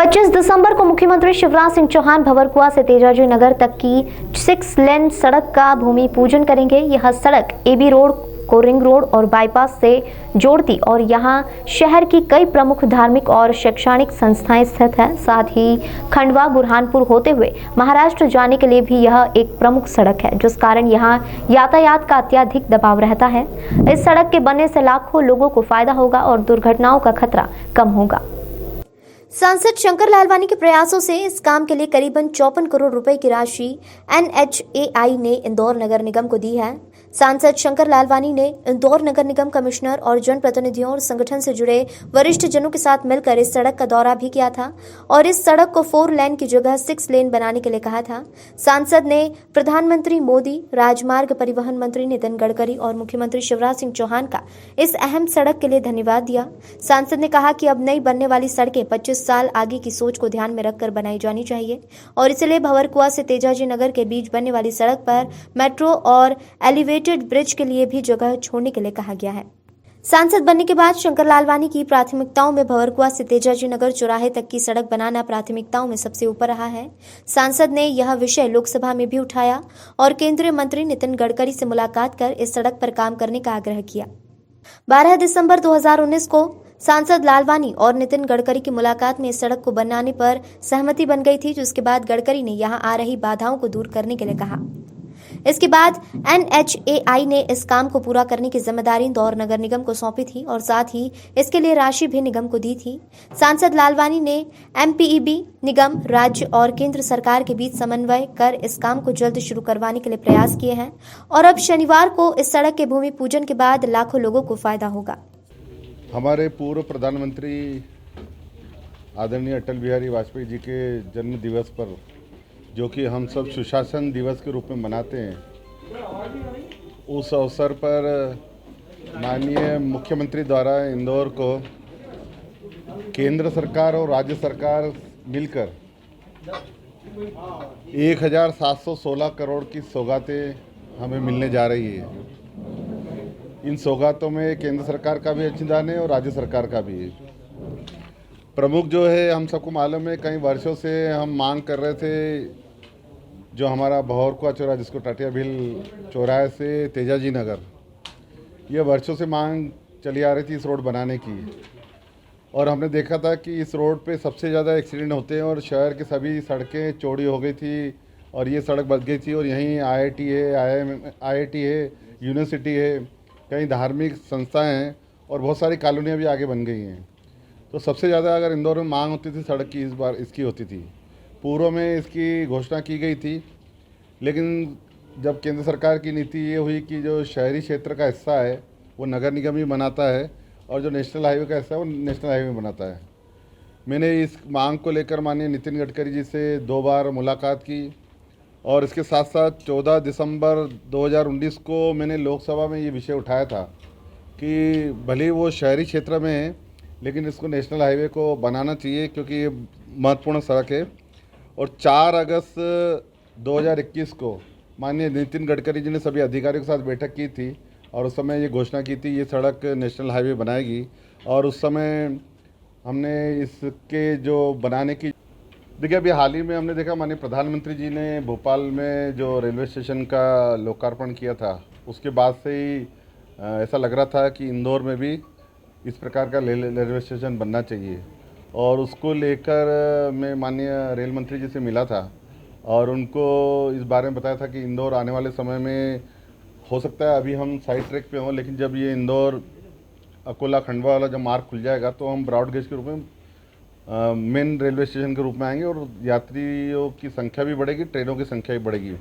25 दिसंबर को मुख्यमंत्री शिवराज सिंह चौहान भंवरकुआ से तेजाजी नगर तक की 6 लेन सड़क का भूमि पूजन करेंगे। यह सड़क एबी रोड को रिंग रोड और बाईपास से जोड़ती और यहां शहर की कई प्रमुख धार्मिक और शैक्षणिक संस्थाएं स्थित हैं। साथ ही खंडवा बुरहानपुर होते हुए महाराष्ट्र जाने के लिए भी यह एक प्रमुख सड़क है, जिस कारण यहां यातायात का अत्यधिक दबाव रहता है। इस सड़क के बनने से लाखों लोगों को फायदा होगा और दुर्घटनाओं का खतरा कम होगा। सांसद शंकर लालवानी के प्रयासों से इस काम के लिए करीबन 54 करोड़ रुपए की राशि NHAI ने इंदौर नगर निगम को दी है। सांसद शंकर लालवानी ने इंदौर नगर निगम कमिश्नर और जनप्रतिनिधियों और संगठन से जुड़े वरिष्ठ जनों के साथ मिलकर इस सड़क का दौरा भी किया था और इस सड़क को 4 लेन की जगह 6 लेन बनाने के लिए कहा था। सांसद ने प्रधानमंत्री मोदी, राजमार्ग परिवहन मंत्री नितिन गडकरी और मुख्यमंत्री शिवराज सिंह चौहान का इस अहम सड़क के लिए धन्यवाद दिया। सांसद ने कहा कि अब नई बनने वाली सड़कें 25 साल आगे की सोच को ध्यान में रखकर बनाई जानी चाहिए और इसलिए भंवरकुआ से तेजाजी नगर के बीच बनने वाली सड़क पर मेट्रो और एलिवेटेड ब्रिज के लिए भी जगह छोड़ने के लिए कहा गया है। सांसद बनने के बाद शंकर लालवानी की प्राथमिकताओं में भंवरकुआ से तेजाजी नगर चौराहे तक की सड़क बनाना प्राथमिकताओं में सबसे ऊपर रहा है। सांसद ने यह विषय लोकसभा में भी उठाया और केंद्रीय मंत्री नितिन गडकरी से मुलाकात कर इस सड़क पर काम करने का आग्रह किया। 12 दिसंबर 2019 को सांसद लालवानी और नितिन गडकरी की मुलाकात में इस सड़क को बनाने पर सहमति बन गई थी, जिसके बाद गडकरी ने यहां आ रही बाधाओं को दूर करने के लिए कहा। इसके बाद NHAI ने इस काम को पूरा करने की जिम्मेदारी इंदौर नगर निगम को सौंपी थी और साथ ही इसके लिए राशि भी निगम को दी थी। सांसद लालवानी ने MPEB, निगम, राज्य और केंद्र सरकार के बीच समन्वय कर इस काम को जल्द शुरू करवाने के लिए प्रयास किए हैं और अब शनिवार को इस सड़क के भूमि पूजन के बाद लाखों लोगों को फायदा होगा। हमारे पूर्व प्रधानमंत्री आदरणीय अटल बिहारी वाजपेयी जी के जन्म दिवस पर, जो कि हम सब सुशासन दिवस के रूप में मनाते हैं, उस अवसर पर माननीय मुख्यमंत्री द्वारा इंदौर को केंद्र सरकार और राज्य सरकार मिलकर 1716 करोड़ की सौगातें हमें मिलने जा रही है। इन सौगातों में केंद्र सरकार का भी अंशदान है और राज्य सरकार का भी है। प्रमुख जो है, हम सबको मालूम है, कई वर्षों से हम मांग कर रहे थे, जो हमारा भंवरकुआ चौराहा, जिसको टाटिया भील चौराहे से तेजाजी नगर, यह वर्षों से मांग चली आ रही थी इस रोड बनाने की। और हमने देखा था कि इस रोड पे सबसे ज़्यादा एक्सीडेंट होते हैं और शहर की सभी सड़कें चौड़ी हो गई थी और ये सड़क बच गई थी। और यहीं IIT है, IIT है, यूनिवर्सिटी है, कई धार्मिक संस्थाएं हैं और बहुत सारी कॉलोनियाँ भी आगे बन गई हैं। तो सबसे ज़्यादा अगर इंदौर में मांग होती थी सड़क की, इस बार इसकी होती थी। पूर्व में इसकी घोषणा की गई थी, लेकिन जब केंद्र सरकार की नीति ये हुई कि जो शहरी क्षेत्र का हिस्सा है वो नगर निगम ही बनाता है और जो नेशनल हाईवे का हिस्सा है वो नेशनल हाईवे बनाता है। मैंने इस मांग को लेकर माननीय नितिन गडकरी जी से 2 बार मुलाकात की और इसके साथ साथ 14 दिसंबर 2019 को मैंने लोकसभा में ये विषय उठाया था कि भले वो शहरी क्षेत्र में है, लेकिन इसको नेशनल हाईवे को बनाना चाहिए क्योंकि ये महत्वपूर्ण सड़क है। और 4 अगस्त 2021 को माननीय नितिन गडकरी जी ने सभी अधिकारियों के साथ बैठक की थी और उस समय ये घोषणा की थी ये सड़क नेशनल हाईवे बनाएगी। और उस समय हमने इसके जो बनाने की, देखिए अभी हाल ही में हमने देखा माननीय प्रधानमंत्री जी ने भोपाल में जो रेलवे स्टेशन का लोकार्पण किया था, उसके बाद से ही ऐसा लग रहा था कि इंदौर में भी इस प्रकार का रेलवे स्टेशन बनना चाहिए। और उसको लेकर मैं माननीय रेल मंत्री जी से मिला था और उनको इस बारे में बताया था कि इंदौर आने वाले समय में हो सकता है अभी हम साइड ट्रैक पे हों, लेकिन जब ये इंदौर अकोला खंडवा वाला जब मार्ग खुल जाएगा तो हम ब्रॉड गेज के रूप में मेन रेलवे स्टेशन के रूप में आएंगे और यात्रियों की संख्या भी बढ़ेगी, ट्रेनों की संख्या भी बढ़ेगी।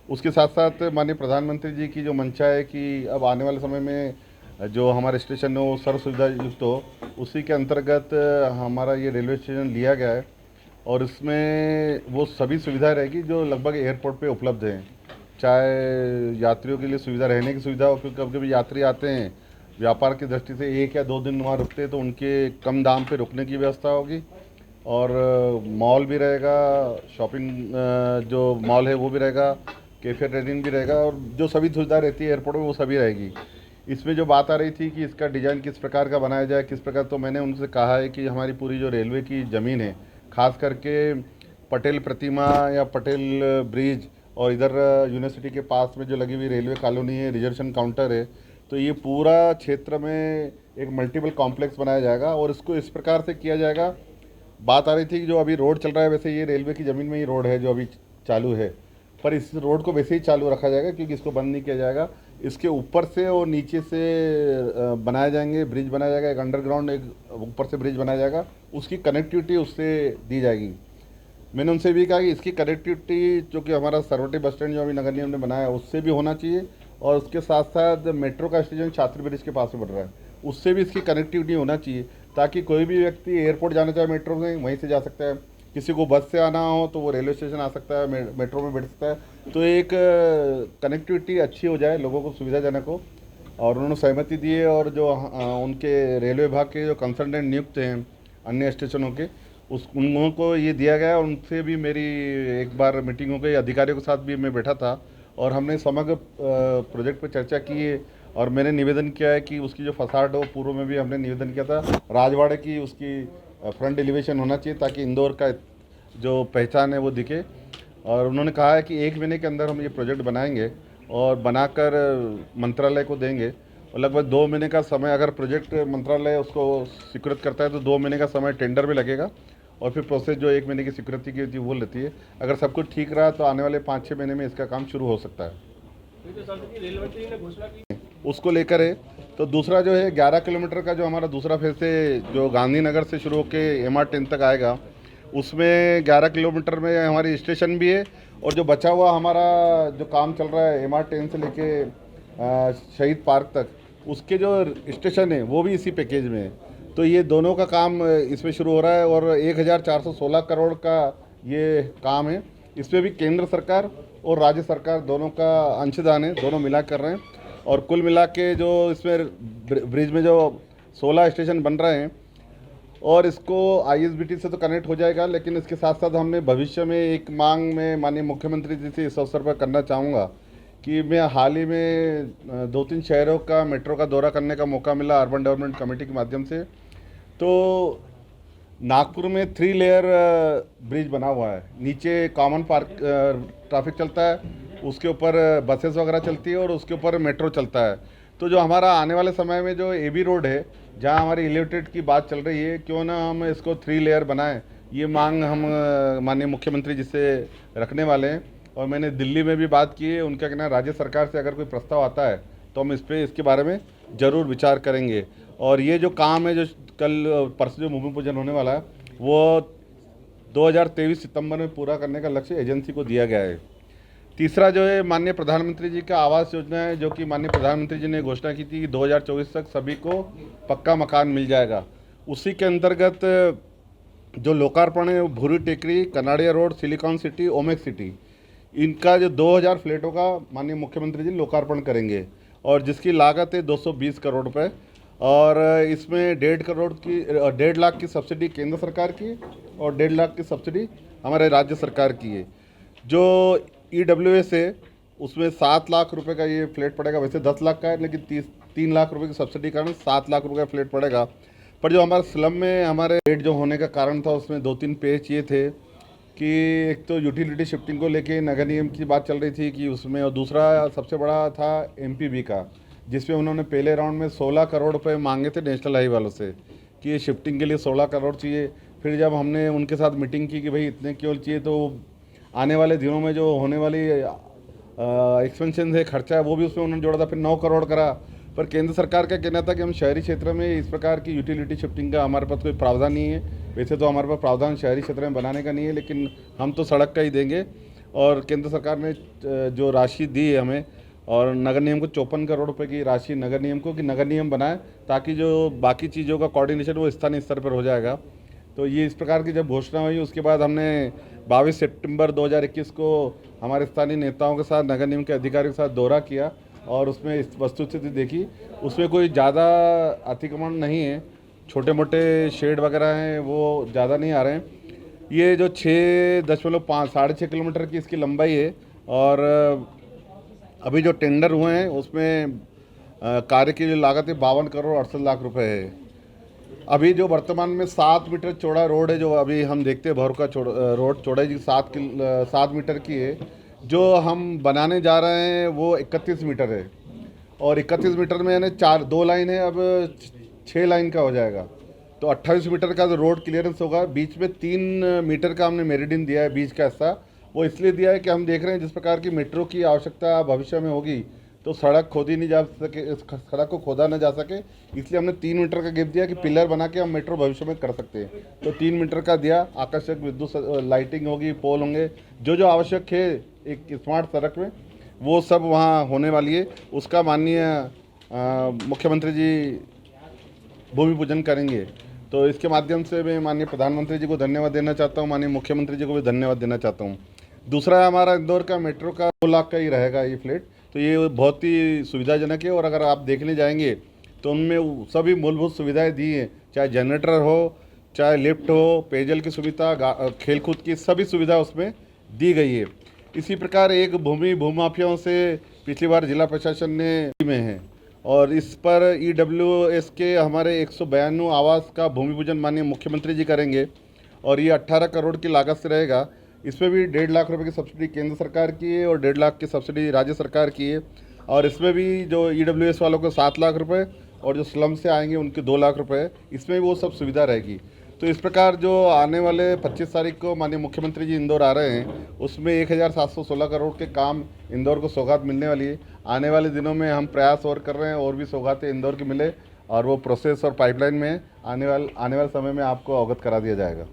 उसके साथ साथ माननीय प्रधानमंत्री जी की जो मंशा है कि अब आने वाले समय में जो हमारे स्टेशन है वो सर्व सुविधा युक्त हो, उसी के अंतर्गत हमारा ये रेलवे स्टेशन लिया गया है और इसमें वो सभी सुविधाएं रहेगी जो लगभग एयरपोर्ट पे उपलब्ध हैं। चाहे यात्रियों के लिए सुविधा, रहने की सुविधा हो, क्योंकि कभी कभी यात्री आते हैं व्यापार की दृष्टि से 1 या 2 दिन वहाँ रुकते हैं, तो उनके कम दाम पे रुकने की व्यवस्था होगी और मॉल भी रहेगा, शॉपिंग जो मॉल है वो भी रहेगा, कैफे ट्रेडिंग भी रहेगा और जो सभी सुविधा रहती है एयरपोर्ट में वो सभी रहेगी। इसमें जो बात आ रही थी कि इसका डिज़ाइन किस प्रकार का बनाया जाए, किस प्रकार, तो मैंने उनसे कहा है कि हमारी पूरी जो रेलवे की ज़मीन है, खास करके पटेल प्रतिमा या पटेल ब्रिज और इधर यूनिवर्सिटी के पास में जो लगी हुई रेलवे कॉलोनी है, रिजर्वेशन काउंटर है, तो ये पूरा क्षेत्र में एक मल्टीपल कॉम्प्लेक्स बनाया जाएगा और इसको इस प्रकार से किया जाएगा। बात आ रही थी कि जो अभी रोड चल रहा है, वैसे ये रेलवे की ज़मीन में ही रोड है जो अभी चालू है, पर इस रोड को वैसे ही चालू रखा जाएगा क्योंकि इसको बंद नहीं किया जाएगा। इसके ऊपर से और नीचे से बनाए जाएंगे, ब्रिज बनाया जाएगा, एक अंडरग्राउंड एक ऊपर से ब्रिज बनाया जाएगा, उसकी कनेक्टिविटी उससे दी जाएगी। मैंने उनसे भी कहा कि इसकी कनेक्टिविटी जो कि हमारा सरवटी बस स्टैंड जो अभी नगर निगम ने बनाया उससे भी होना चाहिए और उसके साथ साथ मेट्रो का स्टेशन छात्री ब्रिज के पास में बन रहा है, उससे भी इसकी कनेक्टिविटी होना चाहिए ताकि कोई भी व्यक्ति एयरपोर्ट जाना चाहे मेट्रो में वहीं से जा सकता है, किसी को बस से आना हो तो वो रेलवे स्टेशन आ सकता है, मेट्रो में बैठ सकता है, तो एक कनेक्टिविटी अच्छी हो जाए, लोगों को सुविधाजनक हो। और उन्होंने सहमति दी है और जो उनके रेलवे विभाग के जो कंसल्टेंट नियुक्त हैं अन्य स्टेशनों के उनको ये दिया गया। उनसे भी मेरी एक बार मीटिंग हो गई, अधिकारियों के साथ भी मैं बैठा था और हमने समग्र प्रोजेक्ट पर चर्चा की है और मैंने निवेदन किया है कि उसकी जो फसाड हो, पूर्व में भी हमने निवेदन किया था, राजवाड़े की उसकी फ्रंट एलिवेशन होना चाहिए ताकि इंदौर का जो पहचान है वो दिखे। और उन्होंने कहा है कि 1 महीने के अंदर हम ये प्रोजेक्ट बनाएंगे और बनाकर मंत्रालय को देंगे और लगभग 2 महीने का समय, अगर प्रोजेक्ट मंत्रालय उसको स्वीकृत करता है तो 2 महीने का समय टेंडर में लगेगा और फिर प्रोसेस जो 1 महीने की स्वीकृति की होती है वो लेती है। अगर सब कुछ ठीक रहा तो आने वाले 5-6 महीने में इसका काम शुरू हो सकता है। उसको लेकर है। तो दूसरा जो है 11 किलोमीटर का जो हमारा दूसरा फेज से जो गांधीनगर से शुरू होकर MR10 तक आएगा, उसमें 11 किलोमीटर में हमारी स्टेशन भी है और जो बचा हुआ हमारा जो काम चल रहा है MR10 से लेके शहीद पार्क तक, उसके जो स्टेशन है वो भी इसी पैकेज में है। तो ये दोनों का काम इसमें शुरू हो रहा है और 1416 करोड़ का ये काम है। इसमें भी केंद्र सरकार और राज्य सरकार दोनों का अंशदान है, दोनों मिला कर रहे हैं और कुल मिला के जो इसमें ब्रिज में जो 16 स्टेशन बन रहे हैं और इसको ISBT से तो कनेक्ट हो जाएगा, लेकिन इसके साथ साथ हमने भविष्य में एक मांग में माननीय मुख्यमंत्री जी से इस अवसर पर करना चाहूँगा कि मैं हाल ही में 2-3 शहरों का मेट्रो का दौरा करने का मौका मिला अर्बन डेवलपमेंट कमेटी के माध्यम से। तो नागपुर में 3 लेयर ब्रिज बना हुआ है, नीचे कॉमन पार्क ट्रैफिक चलता है, उसके ऊपर बसेस वगैरह चलती है और उसके ऊपर मेट्रो चलता है। तो जो हमारा आने वाले समय में जो AB रोड है, जहां हमारी एलिवेटेड की बात चल रही है, क्यों ना हम इसको 3 लेयर बनाएं, ये मांग हम माननीय मुख्यमंत्री जी से रखने वाले हैं। और मैंने दिल्ली में भी बात की है, उनका कहना है राज्य सरकार से अगर कोई प्रस्ताव आता है तो हम इसके बारे में ज़रूर विचार करेंगे। और ये जो काम है जो कल परसों जो भूमि पूजन होने वाला है वो 2023 सितंबर में पूरा करने का लक्ष्य एजेंसी को दिया गया है। तीसरा जो है माननीय प्रधानमंत्री जी का आवास योजना है, जो कि माननीय प्रधानमंत्री जी ने घोषणा की थी कि 2024 तक सभी को पक्का मकान मिल जाएगा। उसी के अंतर्गत जो लोकार्पण है Bhuri Tekri, Kanadia road, silicon city, Omaxe city, इनका जो 2000 फ्लैटों का माननीय मुख्यमंत्री जी लोकार्पण करेंगे और जिसकी लागत है 220 करोड़ रुपये। और इसमें 1.5 लाख की सब्सिडी केंद्र सरकार की और 1.5 लाख की सब्सिडी हमारे राज्य सरकार की है। जो EWS है उसमें 7 लाख रुपए का ये फ्लैट पड़ेगा, वैसे 10 लाख का है लेकिन 3 लाख रुपए की सब्सिडी के कारण 7 लाख रुपए का फ्लैट पड़ेगा। पर जो हमारे स्लम में हमारे रेट जो होने का कारण था उसमें 2-3 पेच ये थे कि एक तो यूटिलिटी शिफ्टिंग को लेके नगर निगम की बात चल रही थी कि उसमें, और दूसरा सबसे बड़ा था MPB का, जिसमें उन्होंने पहले राउंड में 16 करोड़ रुपए मांगे थे नेशनल हाईवे वालों से कि ये शिफ्टिंग के लिए 16 करोड़ चाहिए। फिर जब हमने उनके साथ मीटिंग की कि भाई इतने क्यों चाहिए, तो आने वाले दिनों में जो होने वाली एक्सपेंशन है, खर्चा है, वो भी उसमें उन्होंने जोड़ा था, फिर 9 करोड़ करा। पर केंद्र सरकार का कहना था कि हम शहरी क्षेत्र में इस प्रकार की यूटिलिटी शिफ्टिंग का हमारे पास कोई प्रावधान नहीं है। वैसे तो हमारे पास प्रावधान शहरी क्षेत्र में बनाने का नहीं है, लेकिन हम तो सड़क का ही देंगे। और केंद्र सरकार ने जो राशि दी है हमें, और नगर निगम को 54 करोड़ रुपए की राशि नगर निगम को कि नगर निगम बनाए ताकि जो बाकी चीज़ों का कोऑर्डिनेशन वो स्थानीय स्तर पर हो जाएगा। तो ये इस प्रकार की जब घोषणा हुई उसके बाद हमने 22 सितंबर 2021 को हमारे स्थानीय नेताओं के साथ, नगर निगम के अधिकारियों के साथ दौरा किया और उसमें वस्तुस्थिति देखी। उसमें कोई ज़्यादा अतिक्रमण नहीं है, छोटे मोटे शेड वगैरह हैं वो ज़्यादा नहीं आ रहे हैं। ये जो 6.5 किलोमीटर की इसकी लंबाई है और अभी जो टेंडर हुए हैं उसमें कार्य की जो लागत है 52 करोड़ 68 लाख रुपए है। अभी जो वर्तमान में 7 मीटर चौड़ा रोड है, जो अभी हम देखते हैं भर का रोड चौड़ाई जी 7 मीटर की है। जो हम बनाने जा रहे हैं वो 31 मीटर है, और 31 मीटर में यानी 2 लाइन है, अब 6 लाइन का हो जाएगा। तो 28 मीटर का जो रोड क्लियरेंस होगा। बीच में 3 मीटर का हमने मेरिडियन दिया है, बीच का हिस्सा वो इसलिए दिया है कि हम देख रहे हैं जिस प्रकार की मेट्रो की आवश्यकता भविष्य में होगी तो सड़क खोदी नहीं जा सके, सड़क को खोदा न जा सके, इसलिए हमने 3 मीटर का गैप दिया कि पिलर बना के हम मेट्रो भविष्य में कर सकते हैं। तो 3 मीटर का दिया। आकर्षक विद्युत लाइटिंग होगी, पोल होंगे, जो जो आवश्यक है एक स्मार्ट सड़क में, वो सब वहाँ होने वाली है। उसका माननीय मुख्यमंत्री जी भूमि पूजन करेंगे। तो इसके माध्यम से मैं माननीय प्रधानमंत्री जी को धन्यवाद देना चाहता हूँ, माननीय मुख्यमंत्री जी को भी धन्यवाद देना चाहता हूँ। दूसरा, हमारा इंदौर का मेट्रो का 2 लाख का ही रहेगा ये फ्लैट, तो ये बहुत ही सुविधाजनक है। और अगर आप देखने जाएंगे तो उनमें सभी मूलभूत सुविधाएं दी हैं, चाहे जनरेटर हो, चाहे लिफ्ट हो, पेयजल की सुविधा, खेलकूद की सभी सुविधा उसमें दी गई है। इसी प्रकार एक भूमाफियाओं से पिछली बार जिला प्रशासन ने में है, और इस पर EWS के हमारे 192 आवास का भूमि पूजन माननीय मुख्यमंत्री जी करेंगे, और ये 18 करोड़ की लागत से रहेगा। इसमें भी 1.5 लाख रुपए की सब्सिडी केंद्र सरकार की है और 1.5 लाख की सब्सिडी राज्य सरकार की है। और इसमें भी जो EWS वालों को 7 लाख रुपए और जो स्लम से आएंगे उनके 2 लाख रुपए, इसमें वो सब सुविधा रहेगी। तो इस प्रकार जो आने वाले 25 तारीख को माननीय मुख्यमंत्री जी इंदौर आ रहे हैं, उसमें 1716 करोड़ के काम इंदौर को सौगात मिलने वाली है। आने वाले दिनों में हम प्रयास और कर रहे हैं और भी सौगातें इंदौर की मिले, और वो प्रोसेस और पाइपलाइन में आने वाले समय में आपको अवगत करा दिया जाएगा।